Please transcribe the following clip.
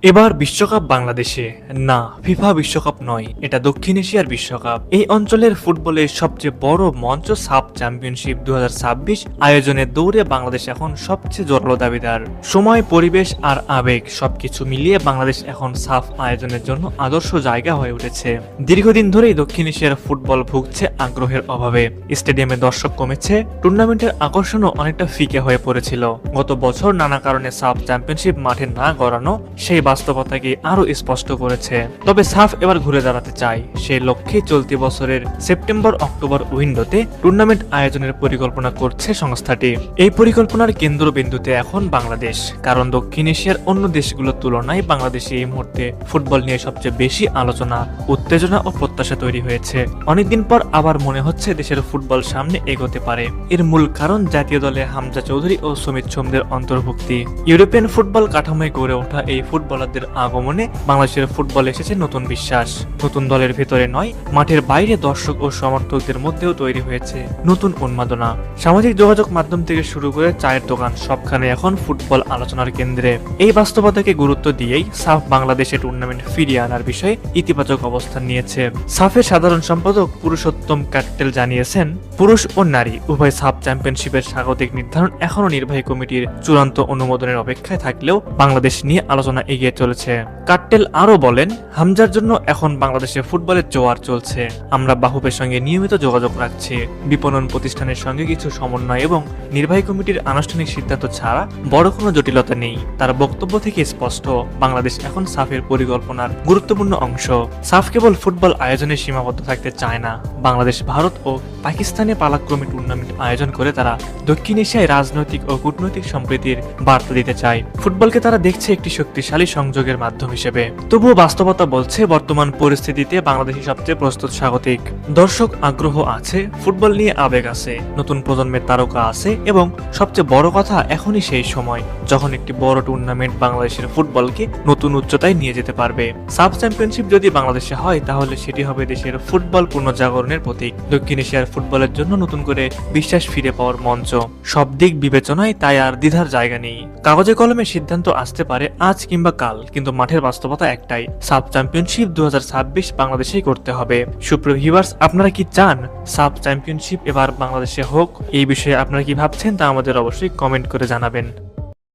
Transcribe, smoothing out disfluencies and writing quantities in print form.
এবার বিশ্বকাপ বাংলাদেশে না, ফিফা বিশ্বকাপ নয়, এটা দক্ষিণ এশিয়ার বিশ্বকাপ। এই অঞ্চলের ফুটবলের সবচেয়ে বড় মঞ্চ সাফ চ্যাম্পিয়নশিপ 2026 আয়োজনের দৌড়ে বাংলাদেশ এখন সবচেয়ে জোরালো দাবিদার। সময়, পরিবেশ আর আবেগ সবকিছু মিলিয়ে বাংলাদেশ এখন সাফ আয়োজনের জন্য আদর্শ জায়গা হয়ে উঠেছে। দীর্ঘদিন ধরেই দক্ষিণ এশিয়ার ফুটবল ভুগছে আগ্রহের অভাবে। স্টেডিয়ামে দর্শক কমেছে, টুর্নামেন্টের আকর্ষণও অনেকটা ফিকে হয়ে পড়েছিল। গত বছর নানা কারণে সাফ চ্যাম্পিয়নশিপ মাঠে না গড়ানো সেই বাস্তবতাকে আরো স্পষ্ট করেছে। তবে সাফ এবার ঘুরে দাঁড়াতে চায়। সেই লক্ষ্যে চলতি বছরের সেপ্টেম্বর-অক্টোবর উইন্ডোতে টুর্নামেন্ট আয়োজনের পরিকল্পনা করছে সংস্থাটি। এই পরিকল্পনার কেন্দ্রবিন্দুতে এখন বাংলাদেশ, কারণ দক্ষিণ এশিয়ার অন্য দেশগুলোর তুলনায় বাংলাদেশে এই মুহূর্তে ফুটবল নিয়ে সবচেয়ে বেশি আলোচনা, উত্তেজনা ও প্রত্যাশা তৈরি হয়েছে। অনেকদিন পর আবার মনে হচ্ছে দেশের ফুটবল সামনে এগোতে পারে। এর মূল কারণ জাতীয় দলে হামজা চৌধুরী ও সুমিত সোমদের অন্তর্ভুক্তি। ইউরোপিয়ান ফুটবল কাঠামোয় গড়ে ওঠা এই ফুটবলারদের আগমনে বাংলাদেশের ফুটবলে এসেছে নতুন বিশ্বাস। নতুন দলের ভেতরে নয়, মাঠের বাইরে দর্শক ও সমর্থকদের মধ্যেও তৈরি হয়েছে নতুন উন্মাদনা। সামাজিক যোগাযোগ মাধ্যম থেকে শুরু করে চায়ের দোকান, সবখানে এখন ফুটবল আলোচনার কেন্দ্রে। এই বাস্তবতাকে গুরুত্ব দিয়েই সাফ বাংলাদেশে টুর্নামেন্ট ফিরিয়ে আনার বিষয়ে ইতিবাচক অবস্থান নিয়েছে। সাফের সাধারণ সম্পাদক পুরুষোত্তম কাট্টেল জানিয়েছেন, পুরুষ ও নারী উভয় সাফ চ্যাম্পিয়নশিপের স্বাগতিক নির্ধারণ এখনও নির্বাহী কমিটির চূড়ান্ত অনুমোদনের অপেক্ষায় থাকলেও বাংলাদেশ নিয়ে আলোচনা এগিয়ে চলেছে। কাট্টেল আরো বলেন, হামজার জন্য এখন বাংলাদেশে ফুটবলের জোয়ার চলছে। আমরা বাহুবের সঙ্গে নিয়মিত যোগাযোগ রাখছি। বিপণন প্রতিষ্ঠানের সঙ্গে কিছু সমন্বয় এবং নির্বাহী কমিটির আনুষ্ঠানিক সিদ্ধান্ত ছাড়া বড় কোনো জটিলতা নেই। তার বক্তব্য থেকে স্পষ্ট, বাংলাদেশ এখন সাফের পরিকল্পনার গুরুত্বপূর্ণ অংশ। সাফ কেবল ফুটবল আয়োজনে সীমাবদ্ধ থাকতে চায় না। বাংলাদেশ, ভারত ও পাকিস্তানে পালাক্রমে টুর্নামেন্ট আয়োজন করে তারা দক্ষিণ এশিয়ায় রাজনৈতিক ও কূটনৈতিক সম্প্রীতির বার্তা দিতে চায়। ফুটবলকে তারা দেখছে একটি শক্তিশালী সংযোগের মাধ্যম হিসেবে। তবুও বাস্তবতা বলছে, বর্তমান পরিস্থিতিতে বাংলাদেশই সবচেয়ে প্রস্তুত স্বাগতিক। দর্শক আগ্রহ আছে, ফুটবল নিয়ে আবেগ আছে, নতুন প্রজন্মের তারকা আছে এবং সবচেয়ে বড় কথা, এখনই সেই সময় যখন একটি বড় টুর্নামেন্ট বাংলাদেশের ফুটবলকে নতুন উচ্চতায় নিয়ে যেতে পারবে। সাব চ্যাম্পিয়নশিপ যদি বাংলাদেশে হয়, তাহলে সেটি হবে দেশের ফুটবল পুনর্জাগরণের প্রতীক, দক্ষিণ এশিয়ার ফুটবলের জন্য নতুন করে বিশ্বাস ফিরে পাওয়ার মঞ্চ। সব দিক বিবেচনায় তাই আর দ্বিধার জায়গা নেই। কাগজে কলমে সিদ্ধান্ত আসতে পারে আজ কিংবা কাল, কিন্তু মাঠের বাস্তবতা একটাই, সাব চ্যাম্পিয়নশিপ 2026 বাংলাদেশেই করতে হবে। সুপ্রিয় ভিউয়ার্স, আপনারা কি চান সাব চ্যাম্পিয়নশিপ এবার বাংলাদেশে হোক? এই বিষয়ে আপনারা কি ভাবছেন তা আমাদের অবশ্যই কমেন্ট করে জানাবেন।